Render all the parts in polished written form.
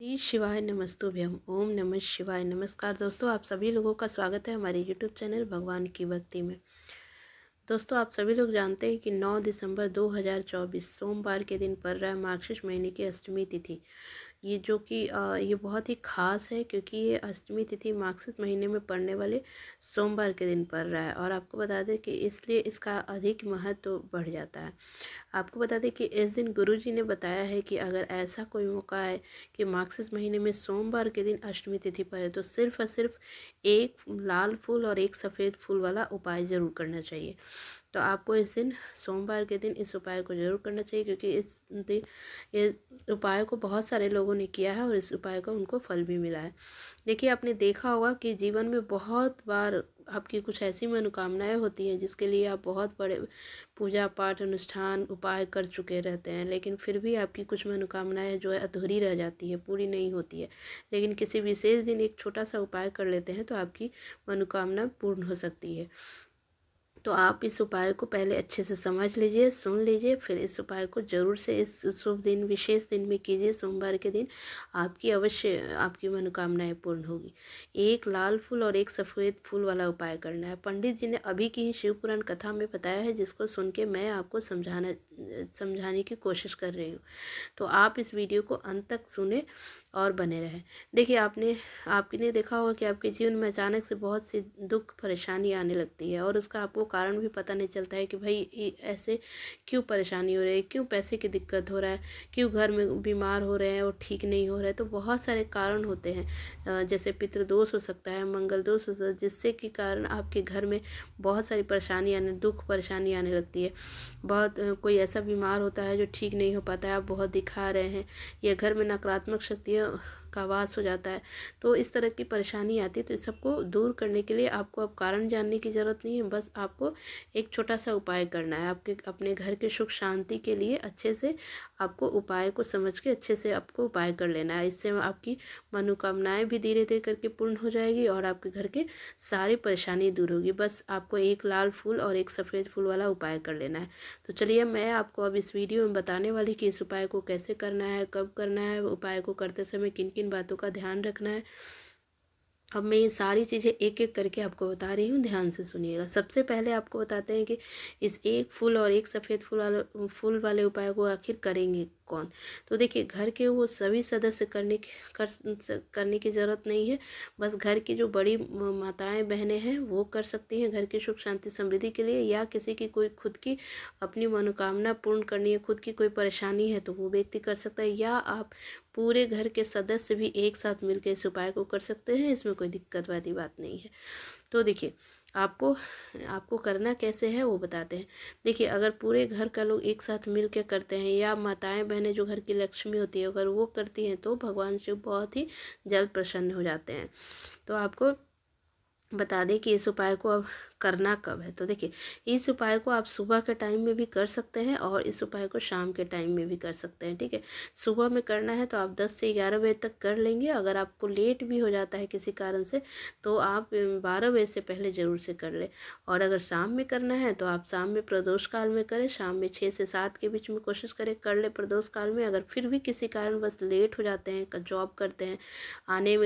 श्री शिवाय नमस्तुभ्यम। ओम नमः शिवाय। नमस्कार दोस्तों, आप सभी लोगों का स्वागत है हमारे यूट्यूब चैनल भगवान की भक्ति में। दोस्तों, आप सभी लोग जानते हैं कि 9 दिसंबर 2024 सोमवार के दिन पड़ रहा है मार्गशीर्ष महीने की अष्टमी तिथि। ये जो कि ये बहुत ही खास है क्योंकि ये अष्टमी तिथि मार्गशीर्ष महीने में पड़ने वाले सोमवार के दिन पड़ रहा है। और आपको बता दें कि इसलिए इसका अधिक महत्व बढ़ जाता है। आपको बता दें कि इस दिन गुरुजी ने बताया है कि अगर ऐसा कोई मौका है कि मार्गशीर्ष महीने में सोमवार के दिन अष्टमी तिथि पड़े तो सिर्फ और सिर्फ एक लाल फूल और एक सफ़ेद फूल वाला उपाय ज़रूर करना चाहिए। तो आपको इस दिन सोमवार के दिन इस उपाय को ज़रूर करना चाहिए क्योंकि इस दिन इस उपाय को बहुत सारे लोगों ने किया है और इस उपाय का उनको फल भी मिला है। देखिए, आपने देखा होगा कि जीवन में बहुत बार आपकी कुछ ऐसी मनोकामनाएं होती हैं जिसके लिए आप बहुत बड़े पूजा पाठ अनुष्ठान उपाय कर चुके रहते हैं, लेकिन फिर भी आपकी कुछ मनोकामनाएं जो है अधूरी रह जाती है, पूरी नहीं होती है। लेकिन किसी विशेष दिन एक छोटा सा उपाय कर लेते हैं तो आपकी मनोकामना पूर्ण हो सकती है। तो आप इस उपाय को पहले अच्छे से समझ लीजिए, सुन लीजिए, फिर इस उपाय को ज़रूर से इस शुभ दिन विशेष दिन में कीजिए। सोमवार के दिन आपकी अवश्य आपकी मनोकामनाएं पूर्ण होगी। एक लाल फूल और एक सफ़ेद फूल वाला उपाय करना है। पंडित जी ने अभी की ही शिव पुराण कथा में बताया है, जिसको सुन के मैं आपको समझाने की कोशिश कर रही हूँ। तो आप इस वीडियो को अंत तक सुने और बने रहें। देखिए, आपने देखा होगा कि आपके जीवन में अचानक से बहुत सी दुख परेशानी आने लगती है और उसका आपको कारण भी पता नहीं चलता है कि भाई ऐसे क्यों परेशानी हो रही है, क्यों पैसे की दिक्कत हो रहा है, क्यों घर में बीमार हो रहे हैं और ठीक नहीं हो रहा है। तो बहुत सारे कारण होते हैं, जैसे पितृदोष हो सकता है, मंगल दोष हो सकता है, जिससे कि कारण आपके घर में बहुत सारी परेशानी दुख परेशानी आने लगती है। बहुत कोई ऐसा बीमार होता है जो ठीक नहीं हो पाता है, आप बहुत दिखा रहे हैं, या घर में नकारात्मक शक्तियाँ का वास हो जाता है। तो इस तरह की परेशानी आती है। तो इस सबको दूर करने के लिए आपको अब कारण जानने की ज़रूरत नहीं है, बस आपको एक छोटा सा उपाय करना है। आपके अपने घर के सुख शांति के लिए अच्छे से आपको उपाय को समझ के अच्छे से आपको उपाय कर लेना है। इससे आपकी मनोकामनाएं भी धीरे धीरे करके पूर्ण हो जाएगी और आपके घर के सारी परेशानी दूर होगी। बस आपको एक लाल फूल और एक सफ़ेद फूल वाला उपाय कर लेना है। तो चलिए, मैं आपको अब इस वीडियो में बताने वाली कि इस उपाय को कैसे करना है, कब करना है, उपाय को करते समय किन किन बातों का ध्यान रखना है। अब मैं ये सारी चीज़ें एक एक करके आपको बता रही हूँ, ध्यान से सुनिएगा। सबसे पहले आपको बताते हैं कि इस एक फूल और एक सफ़ेद फूल वाले उपाय को आखिर करेंगे कौन। तो देखिए, घर के वो सभी सदस्य करने की ज़रूरत नहीं है। बस घर की जो बड़ी माताएं बहनें हैं वो कर सकती हैं घर की सुख शांति समृद्धि के लिए, या किसी की कोई खुद की अपनी मनोकामना पूर्ण करनी है, खुद की कोई परेशानी है तो वो व्यक्ति कर सकता है, या आप पूरे घर के सदस्य भी एक साथ मिलकर इस उपाय को कर सकते हैं। इसमें कोई दिक्कत वाली बात नहीं है। तो देखिए, आपको करना कैसे है वो बताते हैं। देखिए, अगर पूरे घर का लोग एक साथ मिल के करते हैं, या माताएं बहनें जो घर की लक्ष्मी होती है अगर वो करती हैं, तो भगवान शिव बहुत ही जल्द प्रसन्न हो जाते हैं। तो आपको बता दें कि इस उपाय को अब करना कब है। तो देखिए, इस उपाय को आप सुबह के टाइम में भी कर सकते हैं और इस उपाय को शाम के टाइम में भी कर सकते हैं। ठीक है, सुबह में करना है तो आप 10 से 11 बजे तक कर लेंगे। अगर आपको लेट भी हो जाता है किसी कारण से तो आप 12 बजे से पहले ज़रूर से कर लें। और अगर शाम में करना है तो आप शाम में प्रदोष काल में करें, शाम में 6 से 7 के बीच में कोशिश करें कर ले प्रदोष काल में। अगर फिर भी किसी कारण बस लेट हो जाते हैं, जॉब करते हैं,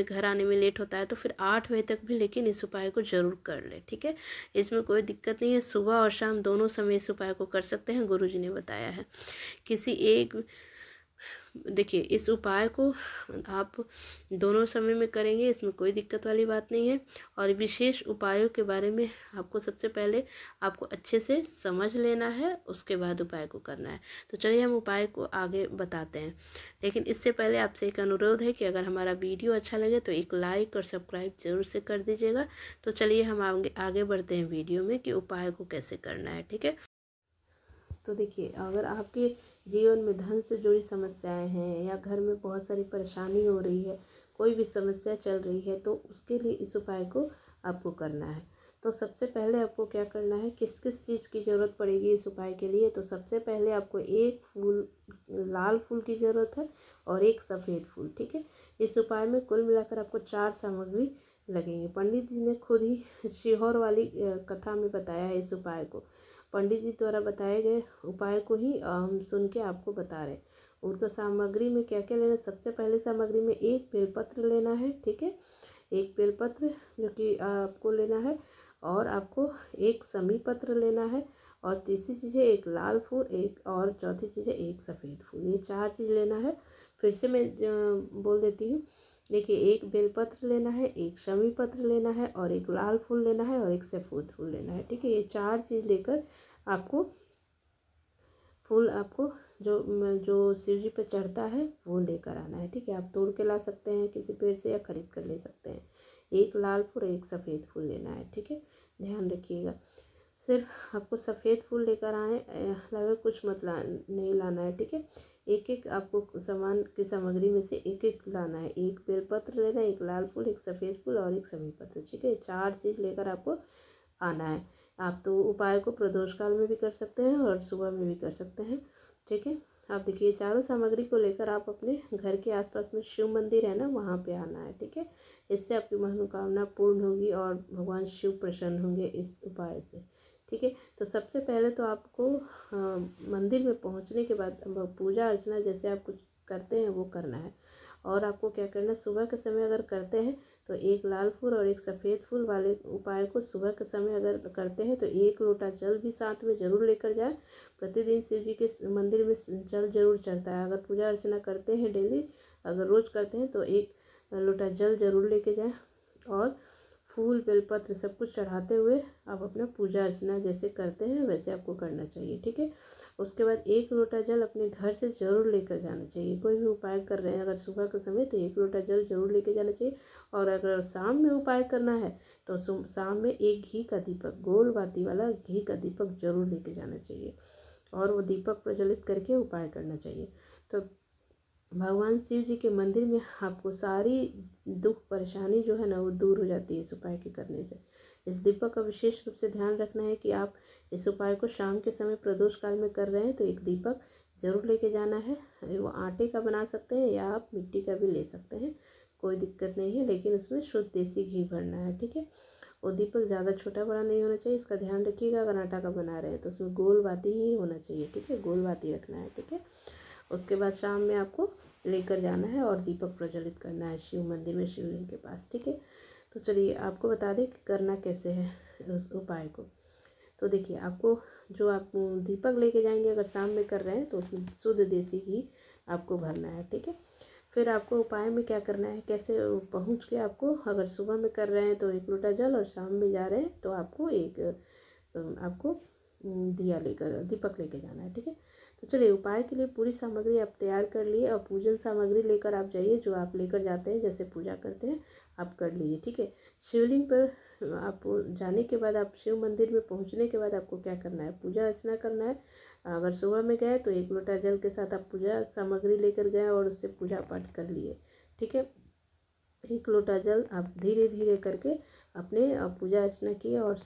घर आने में लेट होता है, तो फिर 8 बजे तक भी लेकिन इस उपाय को ज़रूर कर ले। ठीक है, इसमें कोई दिक्कत नहीं है। सुबह और शाम दोनों समय इस उपाय को कर सकते हैं, गुरुजी ने बताया है। किसी एक देखिए, इस उपाय को आप दोनों समय में करेंगे, इसमें कोई दिक्कत वाली बात नहीं है। और विशेष उपायों के बारे में आपको सबसे पहले आपको अच्छे से समझ लेना है, उसके बाद उपाय को करना है। तो चलिए, हम उपाय को आगे बताते हैं। लेकिन इससे पहले आपसे एक अनुरोध है कि अगर हमारा वीडियो अच्छा लगे तो एक लाइक और सब्सक्राइब जरूर से कर दीजिएगा। तो चलिए, हम आगे बढ़ते हैं वीडियो में कि उपाय को कैसे करना है। ठीक है, तो देखिए, अगर आपके जीवन में धन से जुड़ी समस्याएं हैं, या घर में बहुत सारी परेशानी हो रही है, कोई भी समस्या चल रही है, तो उसके लिए इस उपाय को आपको करना है। तो सबसे पहले आपको क्या करना है, किस किस चीज़ की ज़रूरत पड़ेगी इस उपाय के लिए। तो सबसे पहले आपको एक फूल लाल फूल की ज़रूरत है और एक सफ़ेद फूल। ठीक है, इस उपाय में कुल मिलाकर आपको 4 सामग्री लगेंगे। पंडित जी ने खुद ही शिहोर वाली कथा में बताया है इस उपाय को। पंडित जी द्वारा बताए गए उपाय को ही हम सुन के आपको बता रहे हैं। उनको सामग्री में क्या क्या लेना है, सबसे पहले सामग्री में एक बेलपत्र लेना है, ठीक है, एक बेलपत्र जो कि आपको लेना है, और आपको एक समी पत्र लेना है, और तीसरी चीज़ है एक लाल फूल, एक और चौथी चीज़ है एक सफ़ेद फूल। ये 4 चीज़ लेना है। फिर से मैं बोल देती हूँ। देखिए, एक बेलपत्र लेना है, एक शमी पत्र लेना है, और एक लाल फूल लेना है, और एक सफ़ेद फूल लेना है, ठीक है। ये 4 चीज़ लेकर आपको फूल आपको जो शिव जी पे चढ़ता है वो लेकर आना है, ठीक है। आप तोड़ के ला सकते हैं किसी पेड़ से या खरीद कर ले सकते हैं। एक लाल फूल, एक सफ़ेद फूल लेना है, ठीक है, ध्यान रखिएगा। सिर्फ आपको सफ़ेद फूल लेकर आए, अलावा कुछ मत नहीं लाना है, ठीक है। एक एक आपको सामान की सामग्री में से एक एक लाना है। एक बेलपत्र लेना है, एक लाल फूल, एक सफ़ेद फूल और एक समी पत्र, ठीक है। 4 चीज़ लेकर आपको आना है। आप तो उपाय को प्रदोष काल में भी कर सकते हैं और सुबह में भी कर सकते हैं, ठीक है। आप देखिए, चारों सामग्री को लेकर आप अपने घर के आसपास में शिव मंदिर है ना, वहाँ पे आना है, ठीक है। इससे आपकी मनोकामना पूर्ण होगी और भगवान शिव प्रसन्न होंगे इस उपाय से, ठीक है। तो सबसे पहले तो आपको मंदिर में पहुँचने के बाद पूजा अर्चना जैसे आप कुछ करते हैं वो करना है। और आपको क्या करना है, सुबह के समय अगर करते हैं तो एक लाल फूल और एक सफ़ेद फूल वाले उपाय को सुबह के समय अगर करते हैं तो 1 लोटा जल भी साथ में ज़रूर लेकर जाए। प्रतिदिन शिव जी के मंदिर में जल जरूर चढ़ता है। अगर पूजा अर्चना करते हैं डेली, अगर रोज़ करते हैं तो 1 लोटा जल जरूर लेके जाएं, और फूल बेलपत्र सब कुछ चढ़ाते हुए आप अपना पूजा अर्चना जैसे करते हैं वैसे आपको करना चाहिए, ठीक है। उसके बाद 1 लोटा जल अपने घर से ज़रूर लेकर जाना चाहिए। कोई भी उपाय कर रहे हैं अगर सुबह के समय तो 1 लोटा जल जरूर लेकर जाना चाहिए। और अगर शाम में उपाय करना है तो शाम में एक घी का दीपक, गोल बाती वाला घी का दीपक जरूर लेके जाना चाहिए, और वो दीपक प्रज्वलित करके उपाय करना चाहिए। तो भगवान शिव जी के मंदिर में आपको सारी दुख परेशानी जो है ना वो दूर हो जाती है इस उपाय के करने से। इस दीपक का विशेष रूप से ध्यान रखना है कि आप इस उपाय को शाम के समय प्रदोष काल में कर रहे हैं तो एक दीपक ज़रूर लेके जाना है। वो आटे का बना सकते हैं या आप मिट्टी का भी ले सकते हैं, कोई दिक्कत नहीं है, लेकिन उसमें शुद्ध देसी घी भरना है, ठीक है। और दीपक ज़्यादा छोटा बड़ा नहीं होना चाहिए, इसका ध्यान रखिएगा। अगर आटा का बना रहे हैं तो उसमें गोल बाती ही होना चाहिए, ठीक है, गोल बाती रखना है, ठीक है। उसके बाद शाम में आपको लेकर जाना है और दीपक प्रज्वलित करना है शिव मंदिर में, शिवलिंग के पास, ठीक है। तो चलिए आपको बता दें कि करना कैसे है उस उपाय को। तो देखिए, आपको जो आप दीपक लेके जाएंगे अगर शाम में कर रहे हैं तो उसमें शुद्ध देसी घी आपको भरना है, ठीक है। फिर आपको उपाय में क्या करना है, कैसे पहुंच के आपको, अगर सुबह में कर रहे हैं तो 1 लोटा जल, और शाम में जा रहे हैं तो आपको आपको दिया लेकर दीपक लेके जाना है, ठीक है। तो चलिए, उपाय के लिए पूरी सामग्री आप तैयार कर लिए, और पूजन सामग्री लेकर आप जाइए, जो आप लेकर जाते हैं जैसे पूजा करते हैं आप कर लीजिए, ठीक है। शिवलिंग पर आप जाने के बाद, आप शिव मंदिर में पहुंचने के बाद आपको क्या करना है, पूजा अर्चना करना है। अगर सुबह में गए तो 1 लोटा जल के साथ आप पूजा सामग्री लेकर गए और उससे पूजा पाठ कर लिए, ठीक है। 1 लोटा जल आप धीरे धीरे करके अपने पूजा अर्चना किए और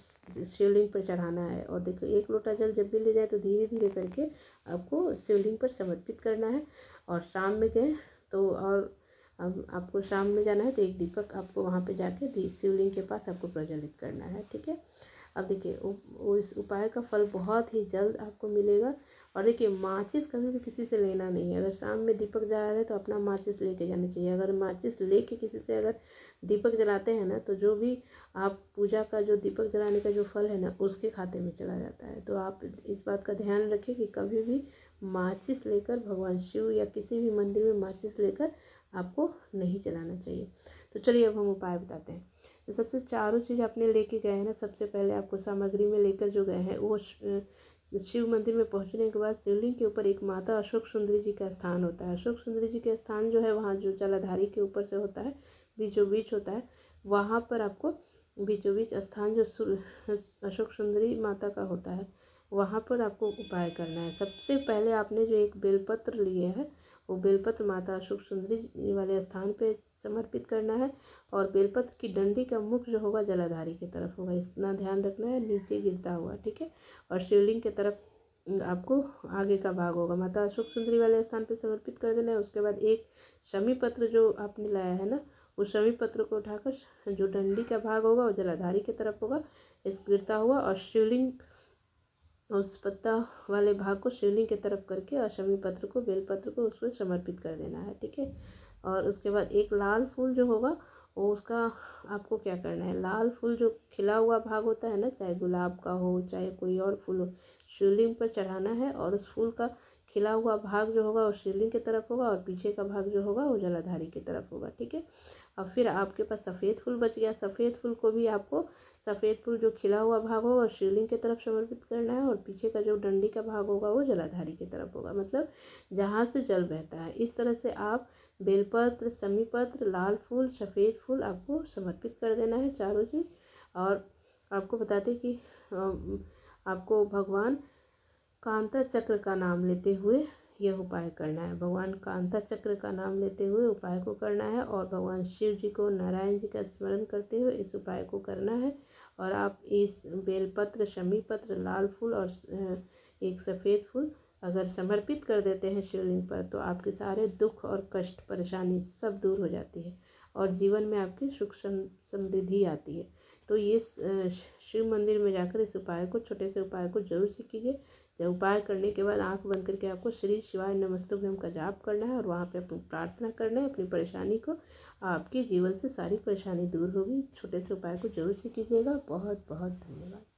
शिवलिंग पर चढ़ाना है। और देखो, 1 लोटा जल जब भी ले जाए तो धीरे धीरे करके आपको शिवलिंग पर समर्पित करना है। और शाम में गए तो, और अब आपको शाम में जाना है तो एक दीपक आपको वहाँ पे जाके शिवलिंग के पास आपको प्रज्वलित करना है, ठीक है। अब देखिए, इस उपाय का फल बहुत ही जल्द आपको मिलेगा। और देखिए, माचिस कभी भी किसी से लेना नहीं है। अगर शाम में दीपक जला रहे हैं तो अपना माचिस लेके जाना चाहिए। अगर माचिस लेके किसी से अगर दीपक जलाते हैं ना तो जो भी आप पूजा का जो दीपक जलाने का जो फल है ना उसके खाते में चला जाता है। तो आप इस बात का ध्यान रखें कि कभी भी माचिस लेकर भगवान शिव या किसी भी मंदिर में माचिस लेकर आपको नहीं चलाना चाहिए। तो चलिए अब हम उपाय बताते हैं। तो सबसे चारों चीज़ आपने लेके गए हैं ना, सबसे पहले आपको सामग्री में लेकर जो गए हैं वो शिव मंदिर में पहुंचने के बाद शिवलिंग के ऊपर एक माता अशोक सुंदरी जी का स्थान होता है। अशोक सुंदरी जी के स्थान जो है वहाँ जो जलाधारी के ऊपर से होता है, बीचों बीच होता है, वहाँ पर आपको बीचों बीच स्थान जो अशोक सुंदरी माता का होता है वहाँ पर आपको उपाय करना है। सबसे पहले आपने जो एक बेलपत्र लिए है वो बेलपत्र माता अशोक सुंदरी वाले स्थान पे समर्पित करना है। और बेलपत्र की डंडी का मुख जो होगा जलाधारी की तरफ होगा, इतना ध्यान रखना है, नीचे गिरता हुआ, ठीक है। और शिवलिंग की तरफ आपको आगे का भाग होगा, माता अशोक सुंदरी वाले स्थान पे समर्पित कर देना है। उसके बाद एक शमी पत्र जो आपने लाया है ना, उस शमी पत्र को उठाकर जो डंडी का भाग होगा वो जलाधारी की तरफ होगा, इस गिरता हुआ, और शिवलिंग उस पत्ता वाले भाग को शिवलिंग की तरफ करके और शमी पत्र को, बेलपत्र को उसमें समर्पित कर देना है, ठीक है। और उसके बाद एक लाल फूल जो होगा वो उसका आपको क्या करना है, लाल फूल जो खिला हुआ भाग होता है ना, चाहे गुलाब का हो चाहे कोई और फूल हो, शिवलिंग पर चढ़ाना है। और उस फूल का खिला हुआ भाग जो होगा वो शिवलिंग की तरफ होगा और पीछे का भाग जो होगा वो जलाधारी की तरफ होगा, ठीक है। और फिर आपके पास सफ़ेद फूल बच गया। सफ़ेद फूल को भी आपको, सफ़ेद फूल जो खिला हुआ भाग होगा शिवलिंग की तरफ समर्पित करना है और पीछे का जो डंडी का भाग होगा वो जलाधारी की तरफ होगा, मतलब जहाँ से जल बहता है। इस तरह से आप बेलपत्र, शमीपत्र, लाल फूल, सफ़ेद फूल आपको समर्पित कर देना है, चारों चीज़। और आपको बताते कि आपको भगवान कांता चक्र का नाम लेते हुए यह उपाय करना है। भगवान कांता चक्र का नाम लेते हुए उपाय को करना है और भगवान शिव जी को, नारायण जी का स्मरण करते हुए इस उपाय को करना है। और आप इस बेलपत्र, शमीपत्र, लाल फूल और एक सफ़ेद फूल अगर समर्पित कर देते हैं शिवलिंग पर तो आपके सारे दुख और कष्ट, परेशानी सब दूर हो जाती है और जीवन में आपकी सुख समृद्धि आती है। तो ये शिव मंदिर में जाकर इस उपाय को, छोटे से उपाय को जरूर सीखिए। जब उपाय करने के बाद आंख बंद करके आपको श्री शिवाय नमस्तुभ्यम का जाप करना है और वहाँ पे अपनी प्रार्थना करना है अपनी परेशानी को। आपके जीवन से सारी परेशानी दूर होगी। छोटे से उपाय को जरूर सीखिएगा। बहुत बहुत धन्यवाद।